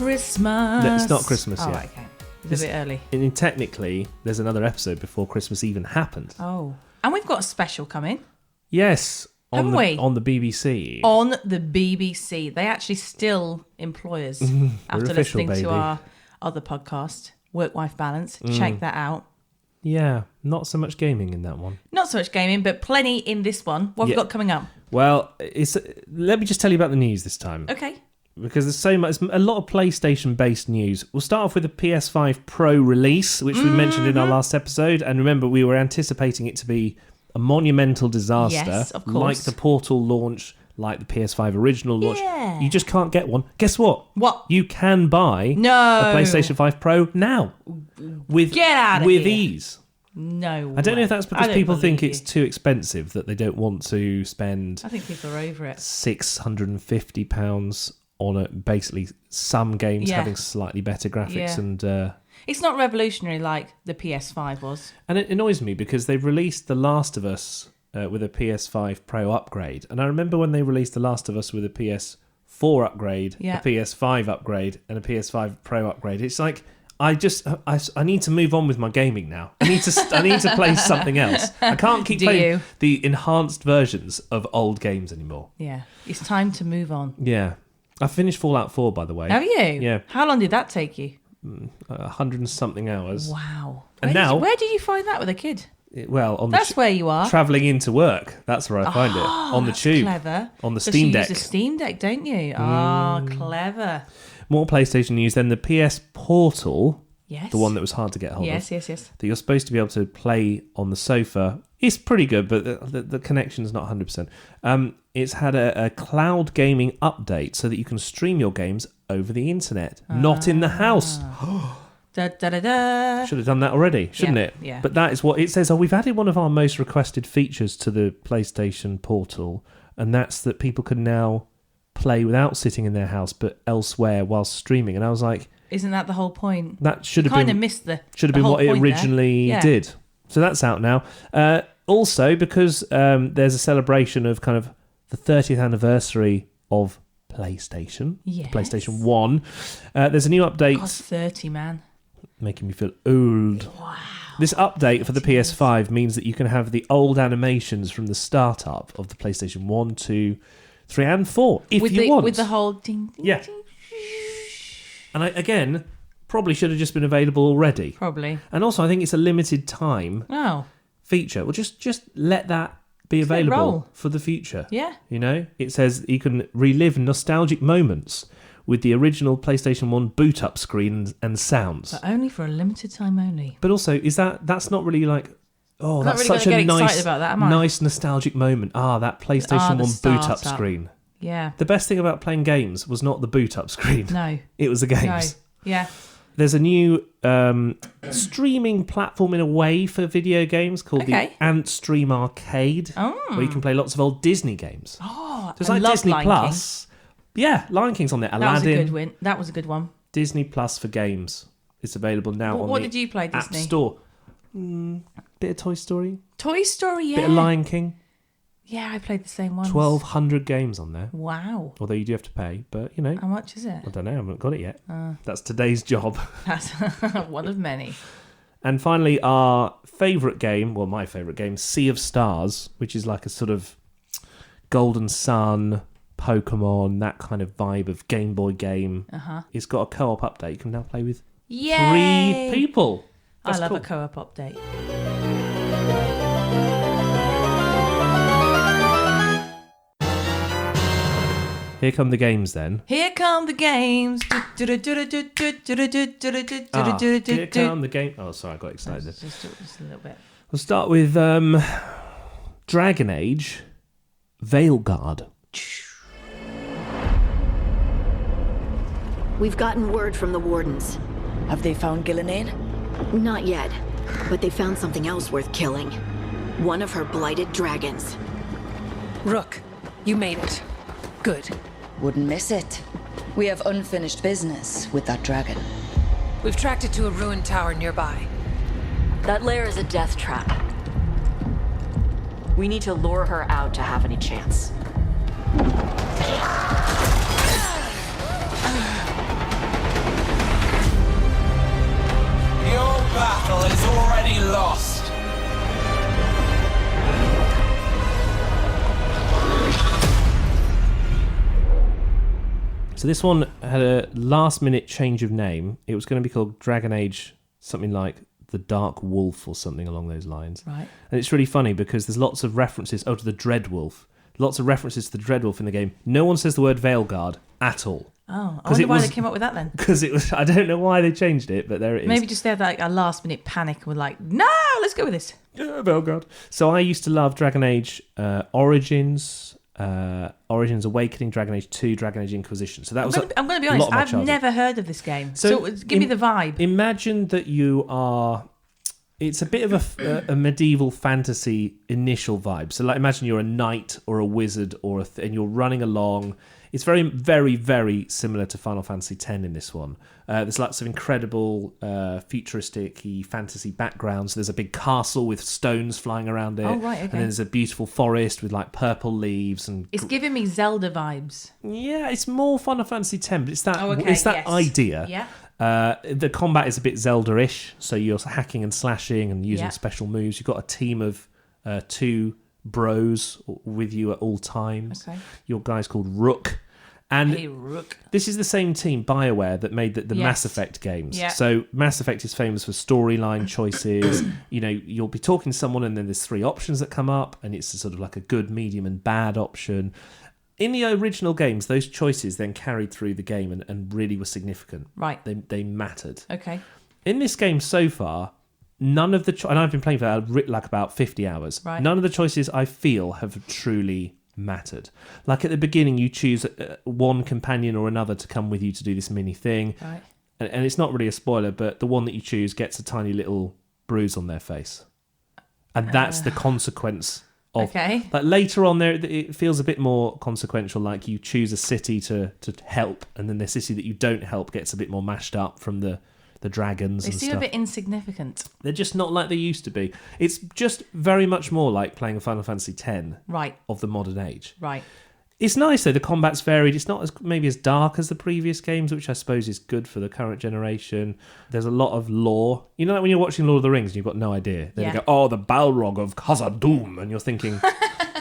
Christmas. No, it's not Christmas yet. Right, okay. It's a bit early. And technically, there's another episode before Christmas even happened. Oh. And we've got a special coming. Yes. Haven't we? On the BBC. On the BBC. They actually still employ us after listening to our other podcast, Work-Life Balance. Check that out. Yeah, not so much gaming in that one. Not so much gaming, but plenty in this one. What have we got coming up? Well, let me just tell you about the news this time. Okay. Because there's so much, a lot of PlayStation-based news. We'll start off with the PS5 Pro release, which we mentioned in our last episode. And remember, we were anticipating it to be a monumental disaster. Yes, of course. Like the Portal launch, like the PS5 original launch. Yeah. You just can't get one. Guess what? What? You can buy a PlayStation 5 Pro now. With ease. No, I don't know if that's because people think it's too expensive, that they don't want to spend... I think people are over it. £650 on basically some games having slightly better graphics and... It's not revolutionary like the PS5 was. And it annoys me because they've released The Last of Us with a PS5 Pro upgrade. And I remember when they released The Last of Us with a PS4 upgrade, a PS5 upgrade, and a PS5 Pro upgrade. It's like... I need to move on with my gaming now. I need to play something else. I can't keep playing the enhanced versions of old games anymore. Yeah, it's time to move on. Yeah, I finished Fallout 4, by the way. Have you? Yeah. How long did that take you? 100 and something hours. Wow. Where did you find that with a kid? That's where you are. Travelling into work. That's where I find it. On the tube. Clever. On the Steam Deck. You use a Steam Deck, don't you? Oh, clever. More PlayStation news. Then the PS Portal. Yes. The one that was hard to get hold of. Yes. That you're supposed to be able to play on the sofa. It's pretty good, but the connection's not 100%. It's had a cloud gaming update so that you can stream your games over the internet, not in the house. Da, da, da, da. Should have done that already, shouldn't it? Yeah. But that is what it says. Oh, we've added one of our most requested features to the PlayStation Portal, and that's that people can now play without sitting in their house, but elsewhere whilst streaming. And I was like, isn't that the whole point? That should have been kind of missed the should have been what it originally did. So that's out now. Also, because there's a celebration of kind of the 30th anniversary of PlayStation, PlayStation 1. There's a new update. God, 30, man. Making me feel old. Wow. This update for the PS5 means that you can have the old animations from the startup of the PlayStation 1, 2, 3 and 4 if you want. With the whole ding, ding, ding. And again, probably should have just been available already. Probably. And also, I think it's a limited time feature. Well, just let that be available for the future. Yeah. You know, it says you can relive nostalgic moments with the original PlayStation 1 boot up screen and sounds. But only for a limited time only. But also, that's not really like, oh, that's really such a nice, about that, am I? nice nostalgic moment. That PlayStation 1 boot up screen. Yeah. The best thing about playing games was not the boot up screen. No. It was the games. No. Yeah. There's a new streaming platform in a way for video games called the Ant Stream Arcade, where you can play lots of old Disney games. Oh, so it's like Disney Plus. Yeah, Lion King's on there. Aladdin. That was a good one. Disney Plus for games. It's available now on what the did you play, App Disney? Store. Bit of Toy Story. Toy Story, yeah. Bit of Lion King. Yeah, I played the same ones. 1,200 games on there. Wow. Although you do have to pay, but you know. How much is it? I don't know, I haven't got it yet. That's today's job. That's one of many. And finally, our favourite game, well, my favourite game, Sea of Stars, which is like a sort of Golden Sun, Pokemon, that kind of vibe of Game Boy game. It's got a co-op update. You can now play with 3 people. That's I love cool. a co-op update. Here come the games then. Here come the games. Here come the game. Oh, sorry, I got excited. Just a little bit. We'll start with Dragon Age Veilguard. We've gotten word from the Wardens. Have they found Gillenade? Not yet, but they found something else worth killing. One of her blighted dragons. Rook, you made it. Good. Wouldn't miss it. We have unfinished business with that dragon. We've tracked it to a ruined tower nearby. That lair is a death trap. We need to lure her out to have any chance. Your battle is already lost. So this one had a last-minute change of name. It was going to be called Dragon Age, something like The Dark Wolf or something along those lines. Right. And it's really funny because there's lots of references to the Dreadwolf. Lots of references to the Dreadwolf in the game. No one says the word Veilguard at all. Oh, I wonder why they came up with that then. Because it was, I don't know why they changed it, but there it is. Maybe just they had like a last-minute panic and were like, no, let's go with this. Yeah, Veilguard. So I used to love Dragon Age Origins... Origins Awakening, Dragon Age 2, Dragon Age Inquisition. So that I'm going to be honest, I've never heard of this game. So give me the vibe. Imagine that you are... It's a bit of a medieval fantasy initial vibe. So like imagine you're a knight or a wizard and you're running along. It's very, very, very similar to Final Fantasy X in this one. There's lots of incredible futuristic fantasy backgrounds. There's a big castle with stones flying around it. Oh, right, okay. And then there's a beautiful forest with like purple leaves. It's giving me Zelda vibes. Yeah, it's more Final Fantasy X, but it's that idea. Yeah. The combat is a bit Zelda-ish, so you're hacking and slashing and using special moves. You've got a team of 2 bros with you at all times. Okay. Your guy's called Rook. And hey, Rook. This is the same team, BioWare, that made the Mass Effect games. Yeah. So Mass Effect is famous for storyline choices. You'll be talking to someone and then there's 3 options that come up and it's sort of like a good, medium and bad option. In the original games, those choices then carried through the game and really were significant. Right. They mattered. Okay. In this game so far, none of the... and I've been playing for like about 50 hours. Right. None of the choices I feel have truly mattered. Like at the beginning, you choose one companion or another to come with you to do this mini thing. Right. And it's not really a spoiler, but the one that you choose gets a tiny little bruise on their face. And that's the consequence of... Okay. Like later on there, it feels a bit more consequential, like you choose a city to help, and then the city that you don't help gets a bit more mashed up from the dragons and stuff. They seem a bit insignificant. They're just not like they used to be. It's just very much more like playing a Final Fantasy X of the modern age. Right. It's nice though, the combat's varied. It's not maybe as dark as the previous games, which I suppose is good for the current generation. There's a lot of lore. You know, like when you're watching Lord of the Rings and you've got no idea. Then you go, oh, the Balrog of Khazad-dûm, and you're thinking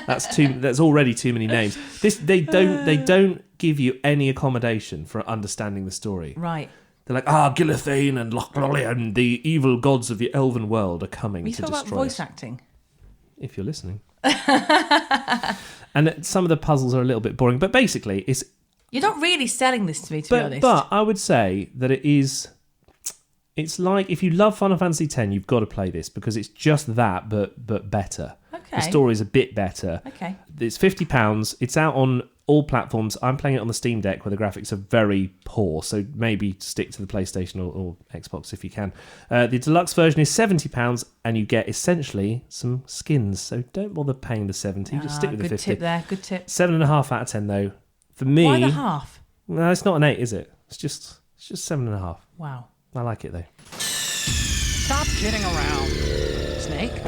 that's already too many names. They don't give you any accommodation for understanding the story. Right. They're like, Gilithane and Lochlollian, the evil gods of the elven world are coming to destroy us. You talk about voice acting? If you're listening. And some of the puzzles are a little bit boring, but basically it's... You're not really selling this to me, to be honest. But I would say that it's like, if you love Final Fantasy X, you've got to play this, because it's just that, but better. Okay. The story's a bit better. Okay. It's £50. It's out on all platforms. I'm playing it on the Steam Deck where the graphics are very poor, so maybe stick to the PlayStation or Xbox if you can. The deluxe version is £70 and you get essentially some skins, so don't bother paying the $70, just stick with the $50. Good tip there, good tip. 7.5 out of 10 though. For me... Why the half? No, it's not an 8, is it? It's just 7.5. Wow. I like it though. Stop kidding around. Snake?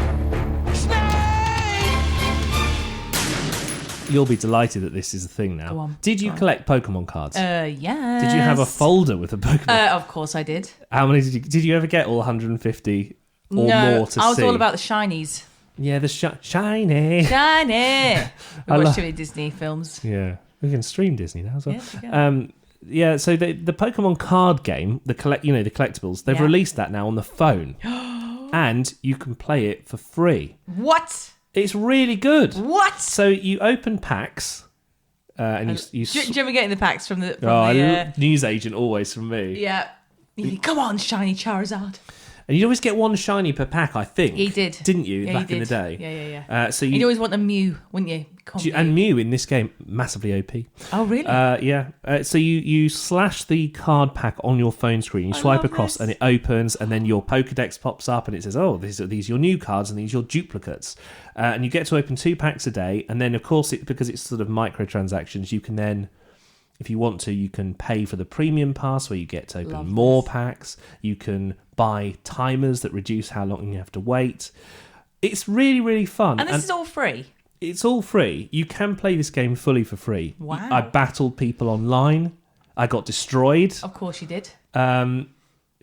You'll be delighted that this is a thing now. Go on. Did you collect Pokemon cards? Yes. Did you have a folder with a Pokemon? Of course I did. How many did you ever get? All 150 or more to see? I was all about the shinies. Yeah, the shiny. Shiny. We watched too many Disney films. Yeah, we can stream Disney now as well. Yeah, yeah, so the Pokemon card game, the collectibles, they've released that now on the phone, and you can play it for free. What? It's really good. What? So you open packs, and you. Do you ever get in the packs from the? Newsagent always from me. Yeah. You think, come on, shiny Charizard. And you'd always get one shiny per pack, I think. He did. Didn't you, back in the day? Yeah. So you'd always want a Mew, wouldn't you? And Mew in this game, massively OP. Oh, really? Yeah. So you slash the card pack on your phone screen, you swipe across and it opens, and then your Pokedex pops up and it says, oh, these are your new cards and these are your duplicates. And you get to open 2 packs a day. And then, of course, because it's sort of microtransactions, you can then... If you want to, you can pay for the premium pass where you get to open more packs. You can buy timers that reduce how long you have to wait. It's really, really fun. And this is all free? It's all free. You can play this game fully for free. Wow. I battled people online. I got destroyed. Of course you did.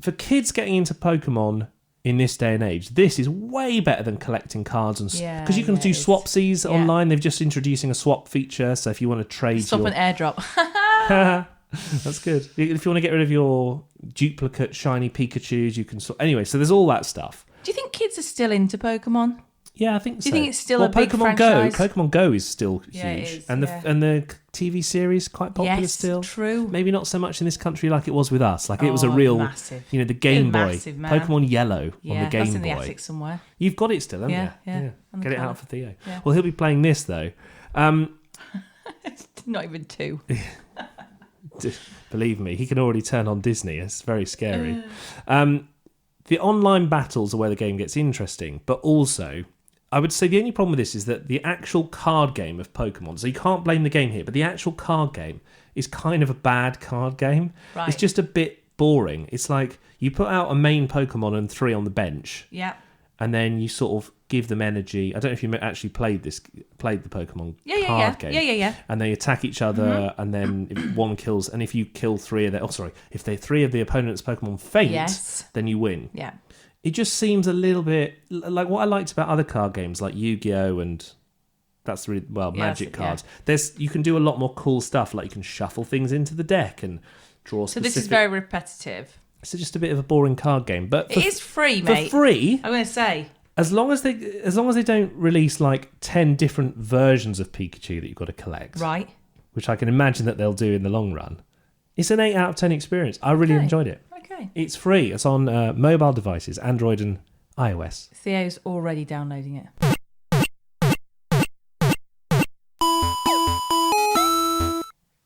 for kids getting into Pokemon in this day and age, this is way better than collecting cards and because you can do swapsies online. They've just introducing a swap feature, so if you want to trade Swap an airdrop. That's good. If you want to get rid of your duplicate shiny Pikachus, you can anyway, so there's all that stuff. Do you think kids are still into Pokemon? Yeah, I think so. Do you think it's still a big Pokemon franchise? Pokemon Go is still huge. It is, and the TV series quite popular still. True. Maybe not so much in this country like it was with us. Like it was a real massive. The Game Boy. Massive, man. Pokemon Yellow on the Game Boy. That's in the attic somewhere. You've got it still, haven't you? Yeah. Get it out for Theo. Yeah. Well, he'll be playing this though. Not even 2. Believe me, he can already turn on Disney. It's very scary. The online battles are where the game gets interesting, but also I would say the only problem with this is that the actual card game of Pokemon, so you can't blame the game here, but the actual card game is kind of a bad card game. Right. It's just a bit boring. It's like you put out a main Pokemon and 3 on the bench. Yeah. And then you sort of give them energy. I don't know if you actually played the Pokemon card game. Yeah. And they attack each other, and then if one kills, and if you kill 3 of their, if they 3 of the opponent's Pokemon faint, then you win. Yeah. It just seems a little bit like what I liked about other card games like Yu-Gi-Oh! And that's really Magic cards. You can do a lot more cool stuff, like you can shuffle things into the deck and draw. So this is very repetitive. It's just a bit of a boring card game, but it is free, mate. For free, I'm going to say. As long as they don't release like 10 different versions of Pikachu that you've got to collect, right? Which I can imagine that they'll do in the long run. It's an 8 out of 10 experience. I really enjoyed it. Okay. It's free. It's on mobile devices, Android and iOS. Theo's already downloading it.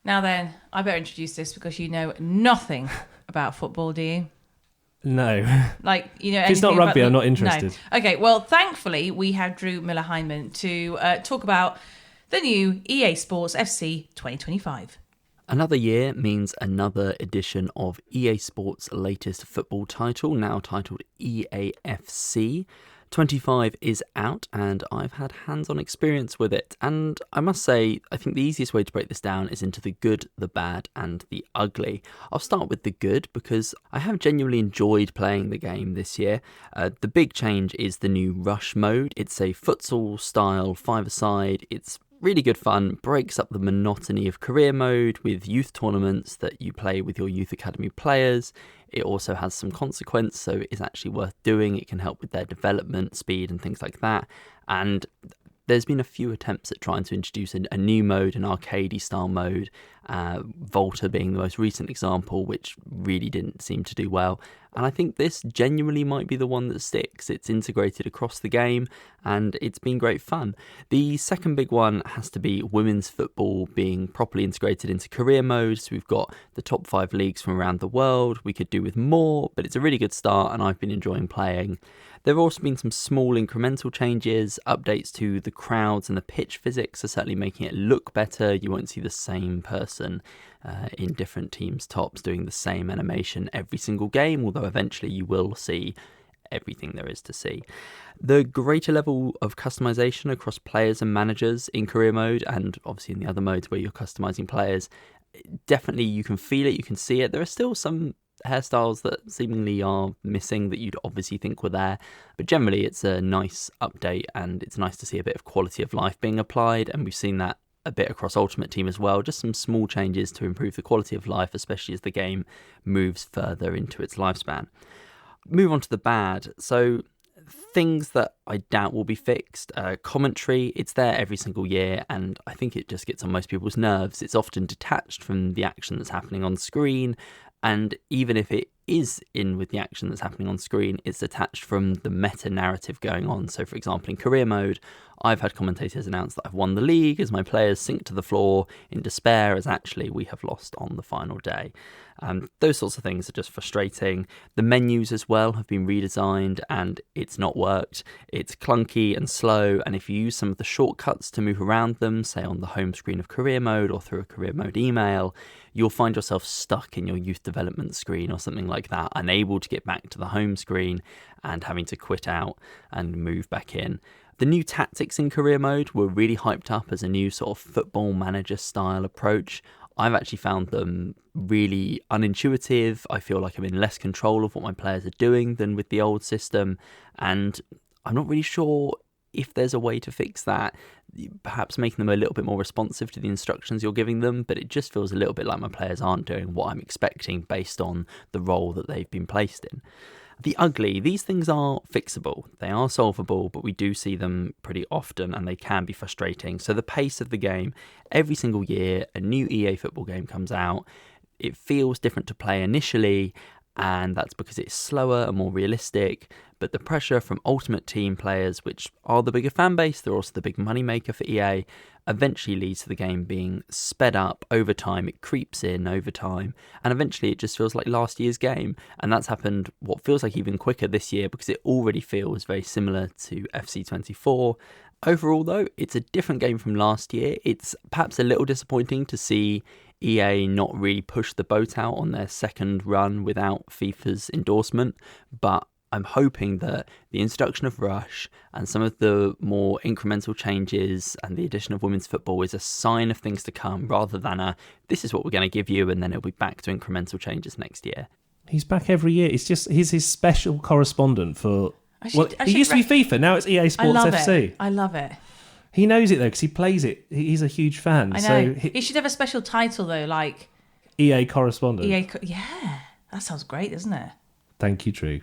Now then, I better introduce this because you know nothing about football, do you? No. Like, if it's not rugby, I'm not interested. No. Okay, well, thankfully, we have Drew Miller-Heineman to talk about the new EA Sports FC 2025. Another year means another edition of EA Sports' latest football title, now titled EAFC. 25 is out and I've had hands-on experience with it, and I must say I think the easiest way to break this down is into the good, the bad and the ugly. I'll start with the good because I have genuinely enjoyed playing the game this year. The big change is the new Rush mode. It's a futsal style 5-a-side. It's really good fun, breaks up the monotony of career mode with youth tournaments that you play with your youth academy players. It also has some consequence, so it's actually worth doing. It can help with their development, speed and things like that. And there's been a few attempts at trying to introduce a new mode, an arcadey style mode, Volta being the most recent example, which really didn't seem to do well. And I think this genuinely might be the one that sticks. It's integrated across the game and it's been great fun. The second big one has to be women's football being properly integrated into career mode. So we've got the top 5 leagues from around the world. We could do with more, but it's a really good start and I've been enjoying playing. There have also been some small incremental changes. Updates to the crowds and the pitch physics are certainly making it look better. You won't see the same person in different teams' tops doing the same animation every single game, although eventually you will see everything there is to see. The greater level of customization across players and managers in career mode, and obviously in the other modes where you're customizing players, definitely you can feel it, you can see it. There are still some hairstyles that seemingly are missing that you'd obviously think were there, but generally it's a nice update and it's nice to see a bit of quality of life being applied, and we've seen that a bit across Ultimate Team as well. Just some small changes to improve the quality of life, especially as the game moves further into its lifespan. Move on to the bad. So things that I doubt will be fixed. Commentary, it's there every single year and I think it just gets on most people's nerves. It's often detached from the action that's happening on screen, and even if it is in with the action that's happening on screen, it's detached from the meta narrative going on. So for example, in career mode, I've had commentators announce that I've won the league as my players sink to the floor in despair as actually we have lost on the final day. Those sorts of things are just frustrating. The menus as well have been redesigned and it's not worked. It's clunky and slow, and if you use some of the shortcuts to move around them, say on the home screen of career mode or through a career mode email, you'll find yourself stuck in your youth development screen or something like that, unable to get back to the home screen and having to quit out and move back in. The new tactics in career mode were really hyped up as a new sort of football manager style approach. I've actually found them really unintuitive. I feel like I'm in less control of what my players are doing than with the old system, and I'm not really sure if there's a way to fix that, perhaps making them a little bit more responsive to the instructions you're giving them, but it just feels a little bit like my players aren't doing what I'm expecting based on the role that they've been placed in. The ugly, these things are fixable, they are solvable, but we do see them pretty often and they can be frustrating. So the pace of the game, every single year a new EA football game comes out, it feels different to play initially, and that's because it's slower and more realistic, but the pressure from Ultimate Team players, which are the bigger fan base, they're also the big money maker for EA, eventually leads to the game being sped up over time. It creeps in over time, and eventually it just feels like last year's game, and that's happened what feels like even quicker this year because it already feels very similar to FC24. Overall though, it's a different game from last year. It's perhaps a little disappointing to see EA not really push the boat out on their second run without FIFA's endorsement, but I'm hoping that the introduction of Rush and some of the more incremental changes and the addition of women's football is a sign of things to come rather than this is what we're going to give you and then it'll be back to incremental changes next year. He's back every year. It's just he's his special correspondent for... He used to be FIFA, now it's EA Sports FC. I love it. He knows it though because he plays it. He's a huge fan. I know. He should have a special title though, like... EA correspondent. Yeah, that sounds great, doesn't it? Thank you, Drew.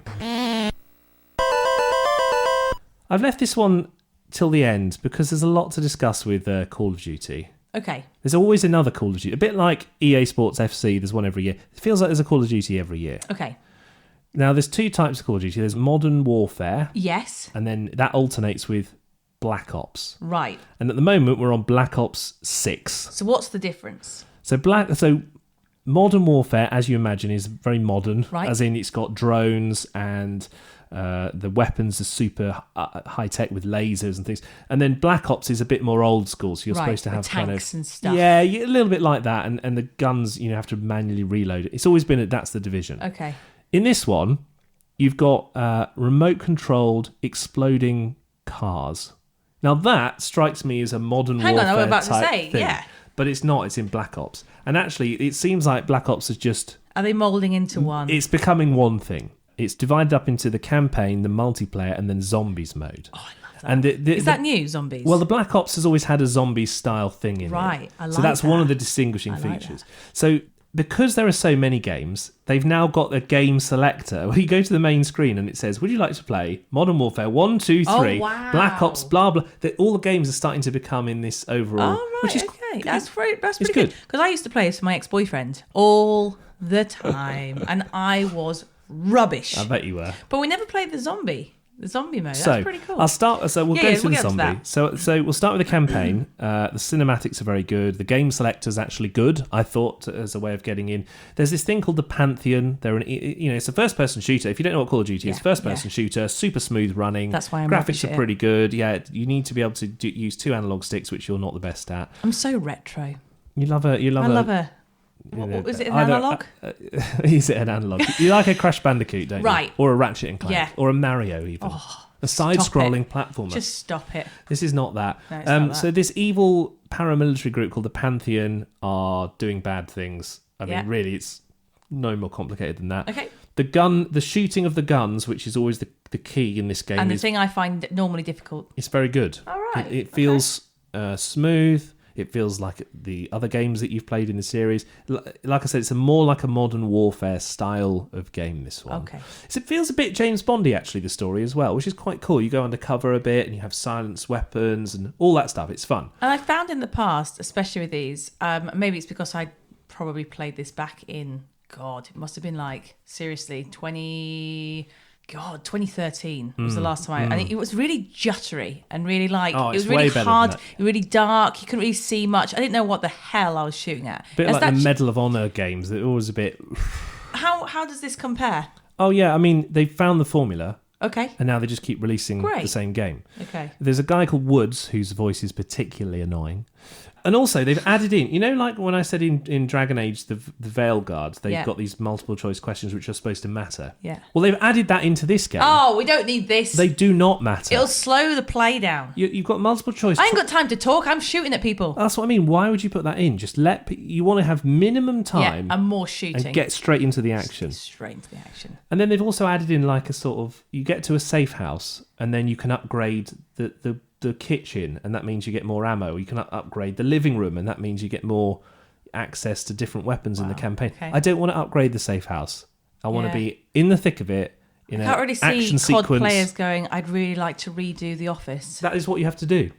I've left this one till the end because there's a lot to discuss with Call of Duty. Okay. There's always another Call of Duty. A bit like EA Sports FC, there's one every year. It feels like there's a Call of Duty every year. Okay. Now, there's two types of Call of Duty. There's Modern Warfare. Yes. And then that alternates with Black Ops. Right. And at the moment, we're on Black Ops 6. So what's the difference? So Modern Warfare, as you imagine, is very modern. Right. As in, it's got drones and... the weapons are super high tech with lasers and things, and then Black Ops is a bit more old school. So you're supposed to have tanks and stuff. Yeah, a little bit like that, and the guns have to manually reload it. It's always been that's the division. Okay. In this one, you've got remote controlled exploding cars. Now that strikes me as a modern warfare I was about type to say, thing, yeah. But it's not. It's in Black Ops, and actually, it seems like Black Ops is just. Are they moulding into one? It's becoming one thing. It's divided up into the campaign, the multiplayer, and then zombies mode. Oh, I love that. And is that new, zombies? Well, the Black Ops has always had a zombie style thing in it. Right, I like so that's that. one of the distinguishing features. So because there are so many games, they've now got a game selector where you go to the main screen and it says, would you like to play Modern Warfare 1, 2, 3, wow. Black Ops, blah, blah. All the games are starting to become in this overall... Oh, right, which is, okay. That's pretty good. Because I used to play this with my ex-boyfriend all the time, and I was... rubbish. I bet you were. But we never played the zombie mode. That's pretty cool. We'll go to the zombie. To so we'll start with the campaign. The cinematics are very good. The game selector's actually good, I thought, as a way of getting in. There's this thing called the Pantheon. It's a first-person shooter. If you don't know what Call of Duty is, first-person shooter, super smooth running. That's why I'm graphics are pretty good. Yeah, you need to be able to use 2 analog sticks, which you're not the best at. I'm so retro. I love a. What is it, an analog? Is it an analog? You like a Crash Bandicoot, don't you? Right. Or a Ratchet and Clank. Yeah. Or a Mario, even. A side-scrolling platformer. Just stop it. This is not that. No, it's not that. So this evil paramilitary group called the Pantheon are doing bad things. I mean, really, it's no more complicated than that. Okay. The shooting of the guns, which is always the key in this game. And the thing I find normally difficult. It's very good. All right. It feels smooth. It feels like the other games that you've played in the series. Like I said, it's more like a Modern Warfare style of game, this one. Okay. So it feels a bit James Bondy, actually, the story as well, which is quite cool. You go undercover a bit and you have silenced weapons and all that stuff. It's fun. And I found in the past, especially with these, maybe it's because I probably played this back in, it must have been like, seriously, 2013 was the last time and it was really juttery and really it was really hard, really dark. You couldn't really see much. I didn't know what the hell I was shooting at. A bit like the Medal of Honor games. They're always a bit... How does this compare? Oh, yeah. I mean, they found the formula. Okay. And now they just keep releasing the same game. Okay. There's a guy called Woods whose voice is particularly annoying. And also, they've added in, like when I said in Dragon Age, the Veilguard, they've got these multiple choice questions which are supposed to matter. Yeah. Well, they've added that into this game. Oh, we don't need this. They do not matter. It'll slow the play down. You've got multiple choice. I ain't got time to talk. I'm shooting at people. That's what I mean. Why would you put that in? Just you want to have minimum time. Yeah, and more shooting. And get straight into the action. Straight into the action. And then they've also added in like a sort of, you get to a safe house and then you can upgrade the kitchen, and that means you get more ammo. You can upgrade the living room, and that means you get more access to different weapons in the campaign. Okay. I don't want to upgrade the safe house. I want to be in the thick of it. I can't really see COD sequence. Players going, I'd really like to redo The Office. That is what you have to do.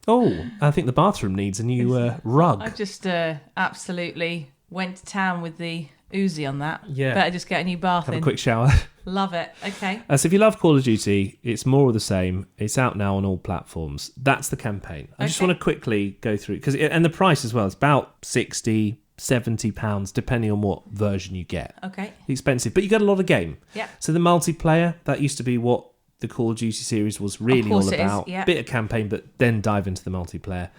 Oh, I think the bathroom needs a new rug. I just absolutely went to town with the Uzi on that. Yeah. Better just get a new bath Have a quick shower. Love it. Okay. So if you love Call of Duty, it's more of the same. It's out now on all platforms. That's the campaign. I just want to quickly go through, and the price as well. It's about £60-70, depending on what version you get. Okay. Expensive, but you get a lot of game. Yeah. So the multiplayer, that used to be what the Call of Duty series was really all about. Yeah. Bit of campaign, but then dive into the multiplayer.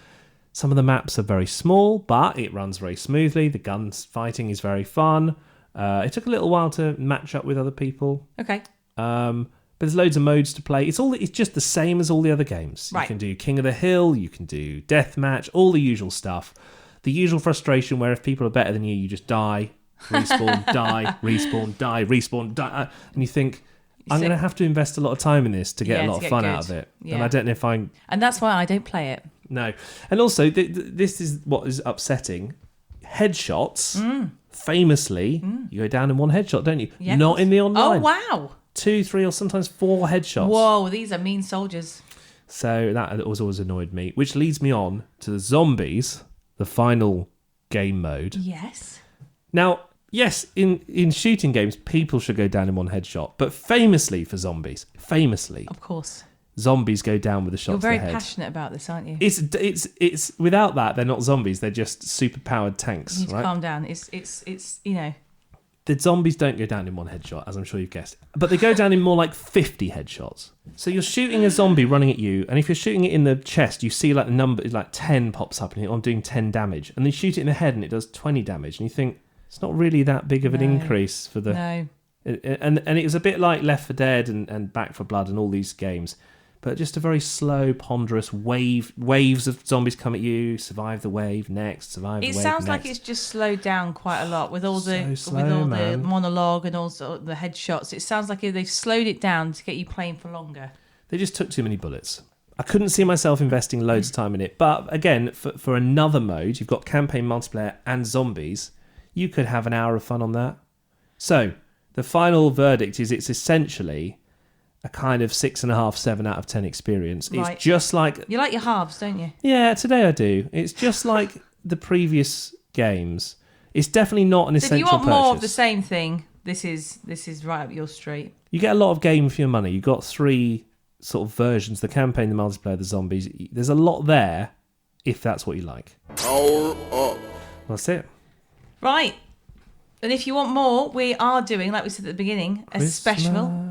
Some of the maps are very small, but it runs very smoothly. The guns fighting is very fun. It took a little while to match up with other people. Okay. But there's loads of modes to play. It's just the same as all the other games. Right. You can do King of the Hill, you can do Deathmatch, all the usual stuff. The usual frustration where if people are better than you just die, respawn, die, respawn, die, respawn, die. And you think, I'm going to have to invest a lot of time in this to get a lot of fun out of it. Yeah. And I don't know if I'm... And that's why I don't play it. No. And also, this is what is upsetting. Headshots, famously, you go down in one headshot, don't you? Yeah, not in the online. Oh, wow. 2, 3, or sometimes 4 headshots. Whoa, these are mean soldiers. So that was always annoyed me, which leads me on to the zombies, the final game mode. Yes. Now, yes, in shooting games, people should go down in one headshot, but famously for zombies, of course, zombies go down with a shot to the head. You're very passionate about this, aren't you? It's without that, they're not zombies. They're just super powered tanks. You need to right? calm down. It's The zombies don't go down in one headshot, as I'm sure you've guessed, but they go down in more like 50 headshots. So you're shooting a zombie running at you, and if you're shooting it in the chest, you see like the number like 10 pops up, and I'm doing 10 damage, and then you shoot it in the head, and it does 20 damage, and you think it's not really that big of an increase for the. No. And it was a bit like Left 4 Dead and Back 4 Blood and all these games. But just a very slow, ponderous waves of zombies come at you. Survive the wave next. Survive the wave next. It sounds like it's just slowed down quite a lot with all the monologue and also the headshots. It sounds like they've slowed it down to get you playing for longer. They just took too many bullets. I couldn't see myself investing loads of time in it. But again, for another mode, you've got campaign multiplayer and zombies. You could have an hour of fun on that. So the final verdict is it's essentially a kind of 6.5, 7 out of 10 experience. Right. It's just like... You like your halves, don't you? Yeah, today I do. It's just like the previous games. It's definitely not an essential purchase. If you want more of the same thing, this is right up your street. You get a lot of game for your money. You've got 3 sort of versions, the campaign, the multiplayer, the zombies. There's a lot there, if that's what you like. Power up. That's it. Right. And if you want more, we are doing, like we said at the beginning, a special.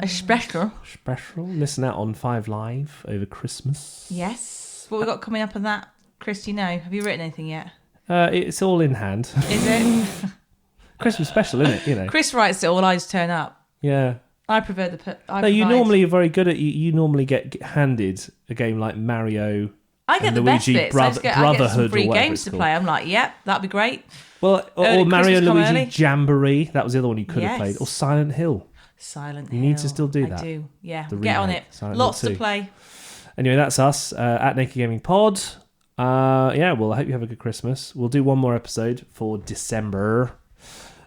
Listen out on 5 Live over Christmas. Yes. What we got coming up on that, Chris, do you know? Have you written anything yet? It's all in hand. Is it? Christmas special, isn't it? You know. Chris writes it all, I just turn up. Yeah. I prefer the... No, you normally are very good at... You normally get handed a game like Mario... I get the Luigi best bits. I get some free or games to play. I'm like, yep, that'd be great. Well, or Mario Luigi Jamboree. That was the other one you could have played. Or Silent Hill. You need to still do that. I do, yeah. Get on it. Lots to play. Anyway, that's us at Naked Gaming Pod. Well, I hope you have a good Christmas. We'll do one more episode for December.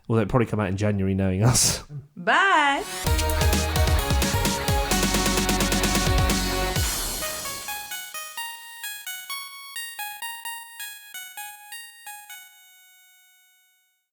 Well, it'll probably come out in January, knowing us. Bye.